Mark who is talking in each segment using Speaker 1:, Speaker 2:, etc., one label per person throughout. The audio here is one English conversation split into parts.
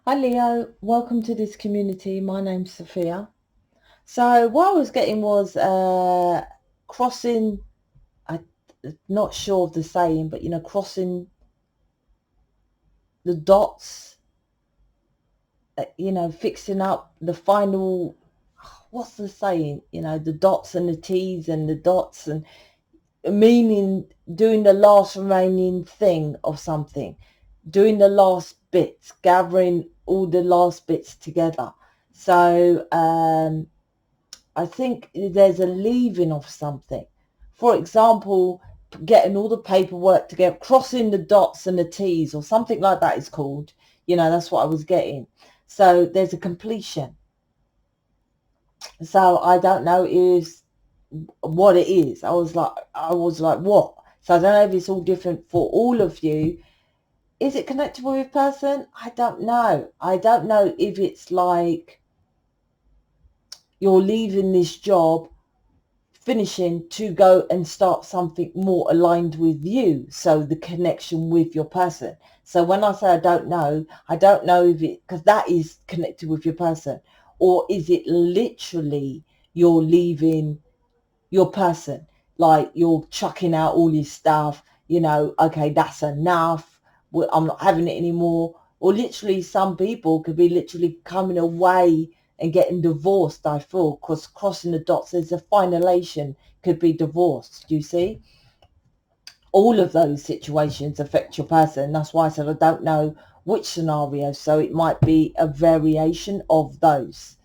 Speaker 1: Hi Leo, welcome to this community. My name's Sophia. So what I was getting was crossing, I'm not sure of the saying, but crossing the dots, fixing up the final, what's the saying? The dots and the T's and the dots, and meaning doing the last remaining thing of something, doing the last bits, gathering all the last bits together. So I think there's a leaving of something. For example, getting all the paperwork together, crossing the dots and the T's or something like that is called. That's what I was getting. So there's a completion. So I don't know what it is. I was like, what? So I don't know if it's all different for all of you. Is it connected with a person? I don't know. I don't know if it's like you're leaving this job, finishing to go and start something more aligned with you, so the connection with your person. So when I say I don't know if it, because that is connected with your person, or is it literally you're leaving your person, like you're chucking out all your stuff, okay, that's enough, I'm not having it anymore. Or literally some people could be literally coming away and getting divorced. I feel, because crossing the dots, there's a finalization, could be divorced. Do you see? All of those situations affect your person. That's why I said I don't know which scenario, so it might be a variation of those.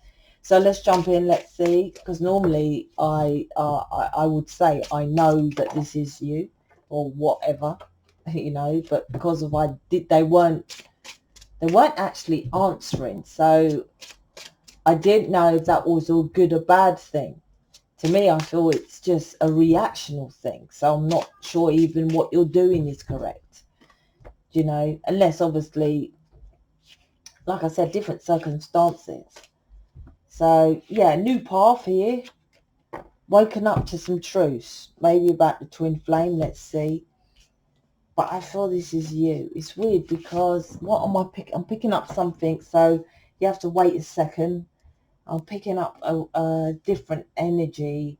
Speaker 1: So let's jump in. Let's see, because normally I would say I know that this is you or whatever, but because of they weren't actually answering, so I didn't know if that was a good or bad thing. To me, I feel it's just a reactional thing. So I'm not sure even what you're doing is correct, unless obviously, like I said, different circumstances. So yeah, new path here. Woken up to some truths, maybe about the twin flame. Let's see. But I feel this is you. It's weird because what am I picking? I'm picking up something, so you have to wait a second. I'm picking up a different energy.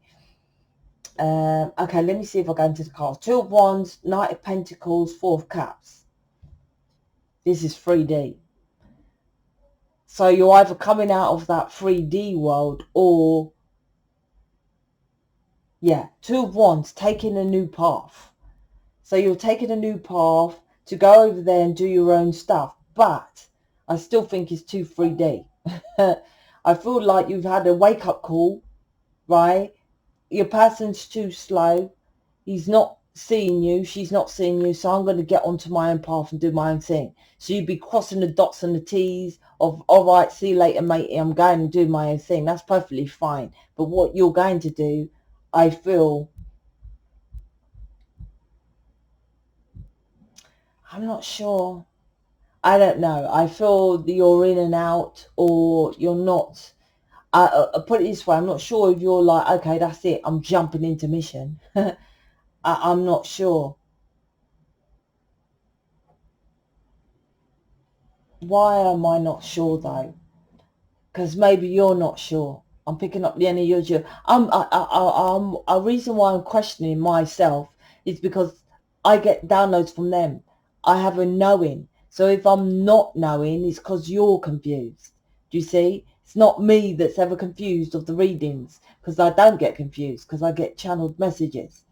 Speaker 1: Okay, let me see if I go into the cards. Two of Wands, Knight of Pentacles, Four of Cups. This is 3D. So you're either coming out of that 3D world or, yeah, Two of Wands, taking a new path. So you're taking a new path to go over there and do your own stuff. But I still think it's too 3D. I feel like you've had a wake-up call, right? Your person's too slow. He's not seeing you, she's not seeing you, so I'm going to get onto my own path and do my own thing. So you'd be crossing the dots and the T's of, all right, see you later, matey, I'm going to do my own thing. That's perfectly fine. But what you're going to do, I feel, I'm not sure. I don't know. I feel that you're in and out, or you're not. I put it this way, I'm not sure if you're like, okay, that's it, I'm jumping into mission. I'm not sure. Why am I not sure though? Because maybe you're not sure. I'm picking up the energy of you. I'm a reason why I'm questioning myself is because I get downloads from them. I have a knowing. So if I'm not knowing, it's because you're confused. Do you see? It's not me that's ever confused of the readings, because I don't get confused, because I get channeled messages.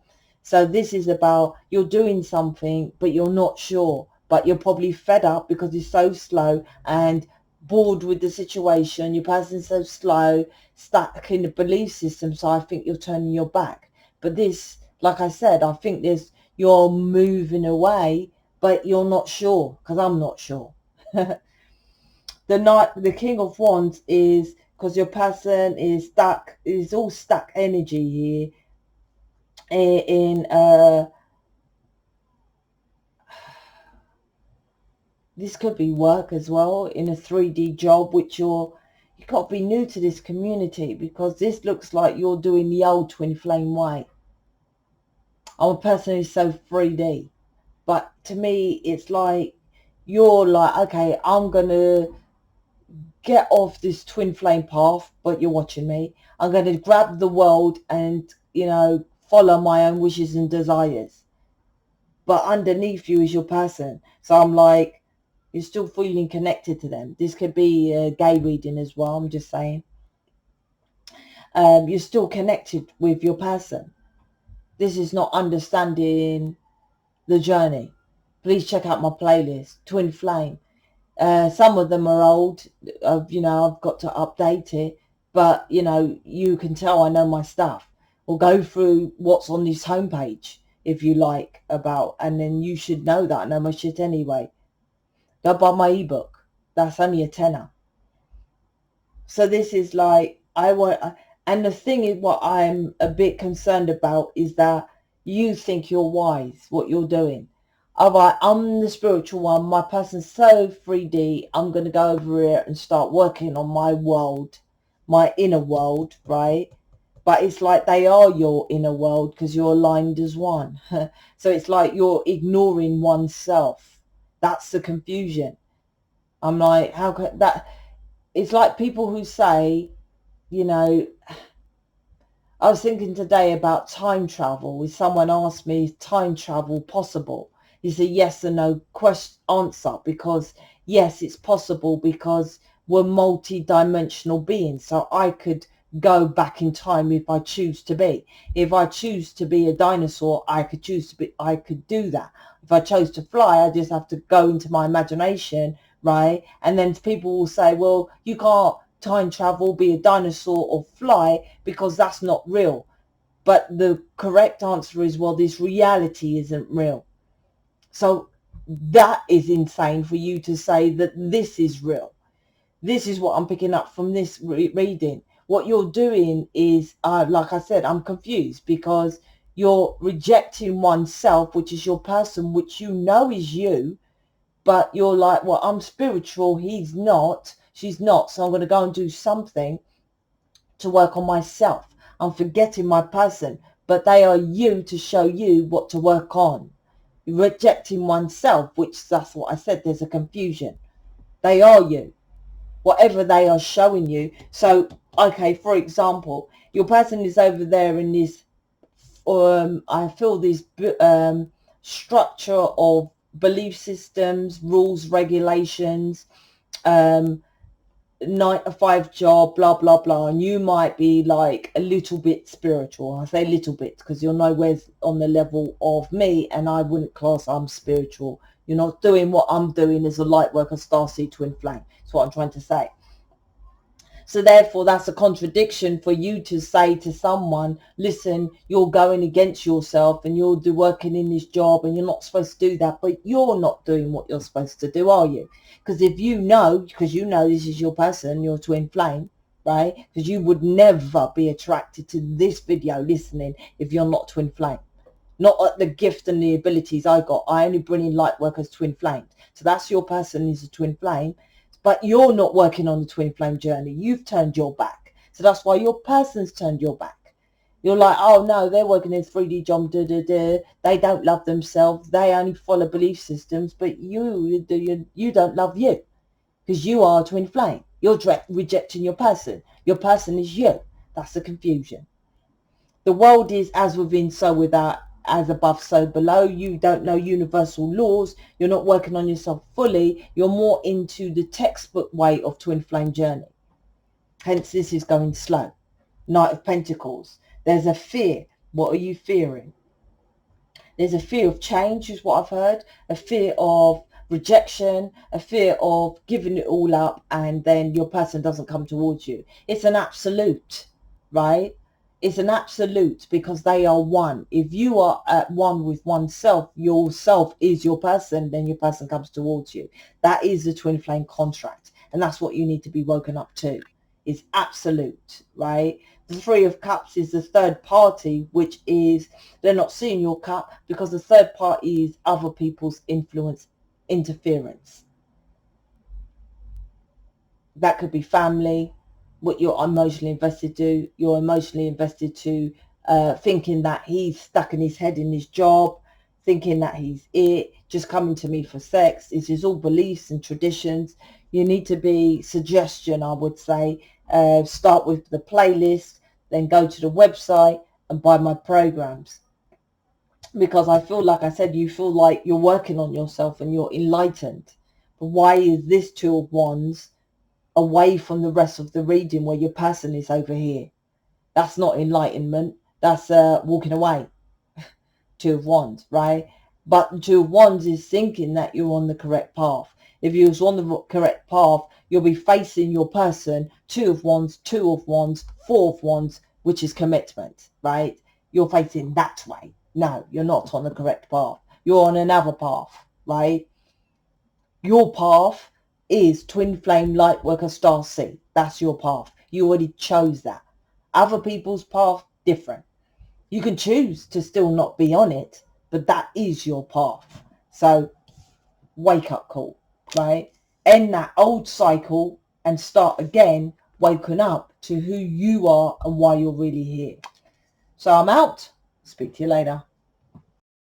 Speaker 1: So this is about you're doing something, but you're not sure. But you're probably fed up because it's so slow and bored with the situation. Your person's so slow, stuck in the belief system. So I think you're turning your back. But this, like I said, I think you're moving away, but you're not sure, because I'm not sure. The King of Wands is because your person is stuck. Is all stuck energy here in this could be work as well, in a 3D job, which you got to be new to this community, because this looks like you're doing the old twin flame way. I'm a person who's so 3D, but to me it's like you're like, okay, I'm gonna get off this twin flame path, but you're watching me. I'm going to grab the world and, you know, follow my own wishes and desires. But underneath you is your person. So I'm like, you're still feeling connected to them. This could be a gay reading as well, I'm just saying. You're still connected with your person. This is not understanding the journey. Please check out my playlist, Twin Flame. Some of them are old. You know, I've got to update it. But, you know, you can tell I know my stuff. Or go through what's on this homepage, if you like, about. And then you should know that I know my shit anyway. Go buy my ebook. That's only a tenner. So this is like, and the thing is, what I'm a bit concerned about is that you think you're wise, what you're doing. All right, I'm the spiritual one. My person's so 3D. I'm going to go over here and start working on my world, my inner world, right? But it's like they are your inner world because you're aligned as one. So it's like you're ignoring oneself. That's the confusion. I'm like, how could that? It's like people who say, you know, I was thinking today about time travel. If someone asked me, is time travel possible? It's a yes or no answer, because yes, it's possible because we're multi-dimensional beings. So I could go back in time if I choose to be. If I choose to be a dinosaur, I could do that. If I chose to fly, I just have to go into my imagination, right? And then people will say, well, you can't time travel, be a dinosaur or fly because that's not real. But the correct answer is, well, this reality isn't real. So that is insane for you to say that this is real. This is what I'm picking up from this reading. What you're doing is, like I said, I'm confused because you're rejecting oneself, which is your person, which you know is you, but you're like, well, I'm spiritual, he's not, she's not, so I'm going to go and do something to work on myself. I'm forgetting my person, but they are you to show you what to work on. Rejecting oneself, which that's what I said, there's a confusion. They are you, whatever they are showing you. So, okay, for example, your person is over there in this, I feel this structure of belief systems, rules, regulations, 9 to 5 job, blah blah blah, and you might be like a little bit spiritual. I say little bit because you're nowhere on the level of me, and I wouldn't class I'm spiritual. You're not doing what I'm doing as a light worker, starseed, twin flame. That's what I'm trying to say. So therefore, that's a contradiction for you to say to someone, listen, you're going against yourself and you're working in this job and you're not supposed to do that, but you're not doing what you're supposed to do, are you? Because if you know, because you know this is your person, your twin flame, right? Because you would never be attracted to this video listening if you're not twin flame. Not at the gift and the abilities I got. I only bring in light workers, twin flames. So that's your person is a twin flame. But you're not working on the twin flame journey. You've turned your back. So that's why your person's turned your back. You're like, oh no, they're working in 3D job, they don't love themselves. They only follow belief systems. But you don't love you because you are a twin flame. You're rejecting your person. Your person is you. That's the confusion. The world is as within, so without, as above, so below. You don't know universal laws. You're not working on yourself fully. You're more into the textbook way of twin flame journey. Hence, this is going slow. Knight of Pentacles. There's a fear. What are you fearing? There's a fear of change, is what I've heard. A fear of rejection, a fear of giving it all up, and then your person doesn't come towards you. It's an absolute, right? It's an absolute because they are one. If you are at one with oneself, yourself is your person, then your person comes towards you. That is the twin flame contract. And that's what you need to be woken up to. Is absolute, right? The Three of Cups is the third party, which is they're not seeing your cup because the third party is other people's influence, interference. That could be family, what you're emotionally invested to. You're emotionally invested to thinking that he's stuck in his head in his job, thinking that he's it, just coming to me for sex. This is all beliefs and traditions. You need to be, suggestion I would say, start with the playlist, then go to the website and buy my programs. Because I feel, like I said, you feel like you're working on yourself and you're enlightened. But why is this Two of Wands away from the rest of the reading where your person is over here? That's not enlightenment. That's walking away. Two of Wands, right? But the Two of Wands is thinking that you're on the correct path. If you was on the correct path, you'll be facing your person, Two of Wands, Two of Wands, Four of Wands, which is commitment, right? You're facing that way. No, you're not on the correct path. You're on another path, right? Your path is Twin Flame Lightworker Starseed. That's your path. You already chose that. Other people's path, different. You can choose to still not be on it, but that is your path. So wake up call, right? End that old cycle and start again, waking up to who you are and why you're really here. So I'm out. Speak to you later.